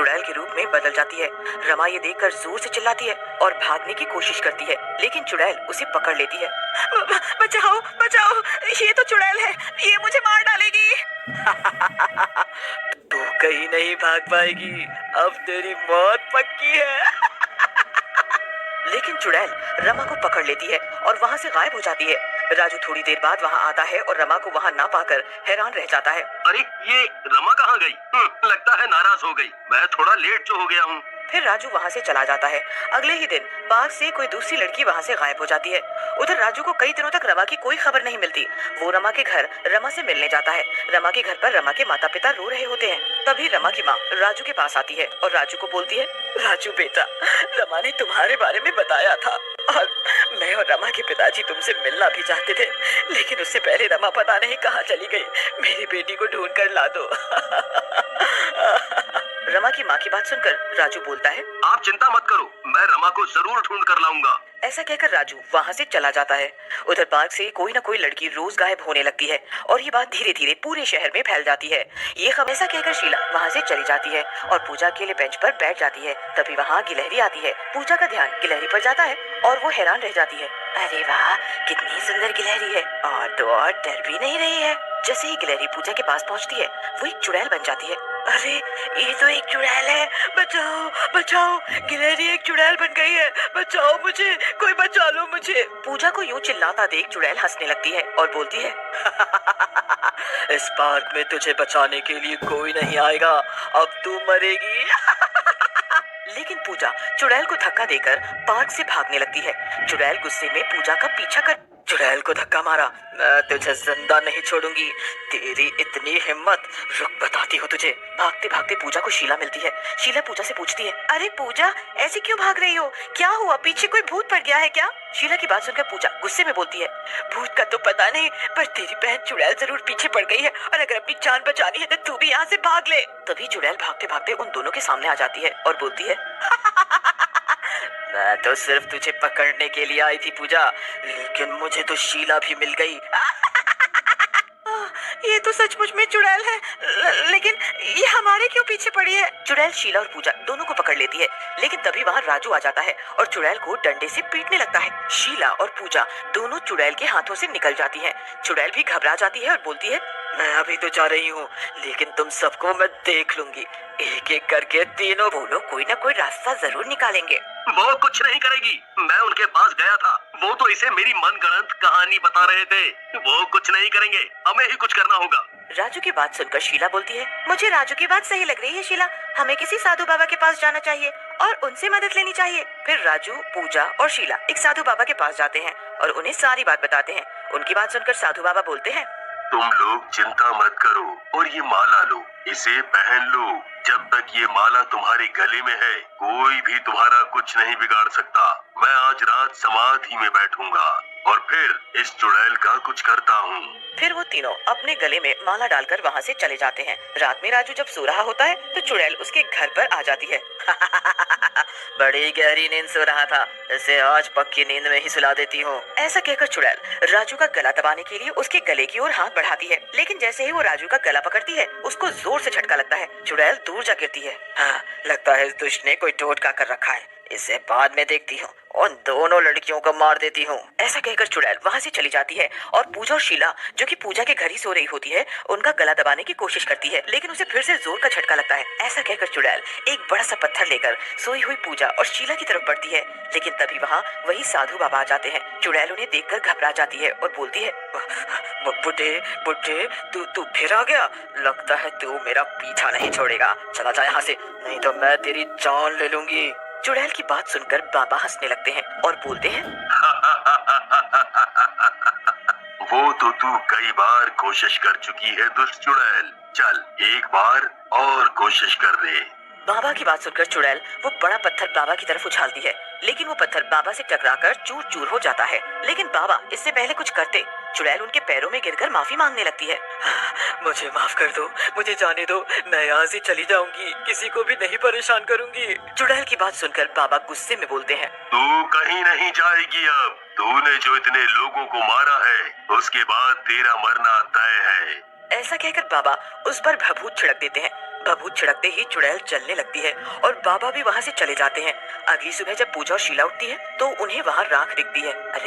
चुड़ैल के रूप में बदल जाती है। रमा ये देखकर जोर से चिल्लाती है और भागने की कोशिश करती है, लेकिन चुड़ैल उसे पकड़ लेती है। बचाओ बचाओ, ये तो चुड़ैल है, ये मुझे मार डालेगी। तू कहीं नहीं भाग पाएगी, अब तेरी मौत पक्की है। लेकिन चुड़ैल रमा को पकड़ लेती है और वहाँ से गायब हो जाती है। राजू थोड़ी देर बाद वहाँ आता है और रमा को वहाँ ना पाकर हैरान रह जाता है। अरे ये रमा कहाँ गई? लगता है नाराज हो गई। मैं थोड़ा लेट जो हो गया हूँ। फिर राजू वहाँ से चला जाता है। अगले ही दिन पार्क से कोई दूसरी लड़की वहाँ से गायब हो जाती है। उधर राजू को कई दिनों तक रमा की कोई खबर नहीं मिलती। वो रमा के घर रमा से मिलने जाता है। रमा के घर पर रमा के माता पिता रो रहे होते हैं। तभी रमा की माँ राजू के पास आती है और राजू को बोलती है, राजू बेटा, रमा ने तुम्हारे बारे में बताया था और मैं और रमा के पिताजी तुमसे मिलना भी चाहते थे, लेकिन उससे पहले रमा पता नहीं कहाँ चली गई। मेरी बेटी को ढूंढ कर ला दो। रमा की माँ की बात सुनकर राजू बोलता है, आप चिंता मत करो, मैं रमा को जरूर ढूंढ कर लाऊंगा। ऐसा कहकर राजू वहाँ से चला जाता है। उधर पार्क से कोई न कोई लड़की रोज गायब होने लगती है और ये बात धीरे धीरे पूरे शहर में फैल जाती है। ये खबर ऐसा कहकर शीला वहाँ से चली जाती है और पूजा अकेले बेंच पर बैठ जाती है। तभी वहाँ गिलहरी आती है। पूजा का ध्यान गिलहरी पर जाता है और वो हैरान रह जाती है। अरे वाह, कितनी सुंदर गिलहरी है और तो और डर भी नहीं रही है। जैसे ही गिलहरी पूजा के पास पहुँचती है, वो एक चुड़ैल बन जाती है। अरे ये तो एक चुड़ैल है, बचाओ बचाओ, गिलहरी एक चुड़ैल बन गई है, बचाओ मुझे, कोई बचा लो मुझे। पूजा को यूं चिल्लाता देख चुड़ैल हंसने लगती है और बोलती है, इस पार्क में तुझे बचाने के लिए कोई नहीं आएगा, अब तू मरेगी। लेकिन पूजा चुड़ैल को धक्का देकर पार्क से भागने लगती है। चुड़ैल गुस्से में पूजा का पीछा कर चुड़ैल को धक्का मारा। मैं तुझे जिंदा नहीं छोड़ूंगी, तेरी इतनी हिम्मत, रुक बताती हूँ तुझे। भागते भागते पूजा को शीला मिलती है। शीला पूजा से पूछती है, अरे पूजा, ऐसे क्यों भाग रही हो? क्या हुआ, पीछे कोई भूत पड़ गया है क्या? शीला की बात सुनकर पूजा गुस्से में बोलती है, भूत का तो पता नहीं, पर तेरी बहन चुड़ैल जरूर पीछे पड़ गई है और अगर अपनी जान बचानी है तो तू भी यहाँ से भाग ले। तभी चुड़ैल भागते भागते उन दोनों के सामने आ जाती है और बोलती है, मैं तो सिर्फ तुझे पकड़ने के लिए आई थी पूजा, लेकिन मुझे तो शीला भी मिल गई। ये तो सचमुच में चुड़ैल है, लेकिन ये हमारे क्यों पीछे पड़ी है? चुड़ैल शीला और पूजा दोनों को पकड़ लेती है, लेकिन तभी वहाँ राजू आ जाता है और चुड़ैल को डंडे से पीटने लगता है। शीला और पूजा दोनों चुड़ैल के हाथों से निकल जाती हैं। चुड़ैल भी घबरा जाती है और बोलती है, मैं अभी तो जा रही हूँ, लेकिन तुम सबको मैं देख लूंगी। एक एक करके तीनों बोलो कोई ना कोई रास्ता जरूर निकालेंगे। वो कुछ नहीं करेगी, मैं उनके पास गया था, वो तो इसे मेरी मनगढ़ंत कहानी बता रहे थे। वो कुछ नहीं करेंगे, हमें ही कुछ करना होगा। राजू की बात सुनकर शीला बोलती है, मुझे राजू की बात सही लग रही है शीला, हमें किसी साधु बाबा के पास जाना चाहिए और उनसे मदद लेनी चाहिए। फिर राजू, पूजा और शीला एक साधु बाबा के पास जाते हैं और उन्हें सारी बात बताते हैं। उनकी बात सुनकर साधु बाबा बोलते हैं, तुम लोग चिंता मत करो और ये माला लो, इसे पहन लो। जब तक ये माला तुम्हारे गले में है, कोई भी तुम्हारा कुछ नहीं बिगाड़ सकता। मैं आज रात समाधि में बैठूंगा और फिर इस चुड़ैल का कुछ करता हूँ। फिर वो तीनों अपने गले में माला डालकर वहाँ से चले जाते हैं। रात में राजू जब सो रहा होता है तो चुड़ैल उसके घर पर आ जाती है। बड़ी गहरी नींद सो रहा था, इसे आज पक्की नींद में ही सुला देती हूँ। ऐसा कहकर चुड़ैल राजू का गला दबाने के लिए उसके गले की ओर हाथ बढ़ाती है, लेकिन जैसे ही वो राजू का गला पकड़ती है, उसको जोर से झटका लगता है। चुड़ैल दूर जा गिरती है। हाँ, लगता है इस दुष्ट ने कोई टोटका कर रखा है, इसे बाद में देखती हूँ, उन दोनों लड़कियों को मार देती हूँ। ऐसा कहकर चुड़ैल वहाँ से चली जाती है और पूजा और शीला, जो कि पूजा के घर ही सो रही होती है, उनका गला दबाने की कोशिश करती है, लेकिन उसे फिर से जोर का झटका लगता है। ऐसा कहकर चुड़ैल एक बड़ा सा पत्थर लेकर सोई हुई पूजा और शीला की तरफ बढ़ती है, लेकिन तभी वहाँ वही साधु बाबा आ जाते हैं। चुड़ैल उन्हें देखकर घबरा जाती है और बोलती है, बुड्ढे बुड्ढे, तू फिर आ गया, लगता है तू मेरा पीछा नहीं छोड़ेगा, चला जा यहाँ से, नहीं तो मैं तेरी जान ले लूंगी। चुड़ैल की बात सुनकर बाबा हंसने लगते हैं और बोलते हैं, वो तो तू कई बार कोशिश कर चुकी है दुष्ट चुड़ैल, चल एक बार और कोशिश कर दे। बाबा की बात सुनकर चुड़ैल वो बड़ा पत्थर बाबा की तरफ उछालती है, लेकिन वो पत्थर बाबा से टकराकर चूर चूर हो जाता है। लेकिन बाबा इससे पहले कुछ करते, चुड़ैल उनके पैरों में गिरकर माफी मांगने लगती है। मुझे माफ कर दो, मुझे जाने दो, मैं यहाँ से चली जाऊंगी, किसी को भी नहीं परेशान करूंगी। चुड़ैल की बात सुनकर बाबा गुस्से में बोलते हैं, तू कहीं नहीं जाएगी अब, तूने जो इतने लोगों को मारा है, उसके बाद तेरा मरना तय है। ऐसा कहकर बाबा उस पर भभूत छिड़क देते हैं। भभूत छिड़कते ही चुड़ैल जलने लगती है और बाबा भी वहाँ से चले जाते हैं। अगली सुबह जब पूजा और शीला उठती है तो उन्हें वहाँ राख दिखती है। अरे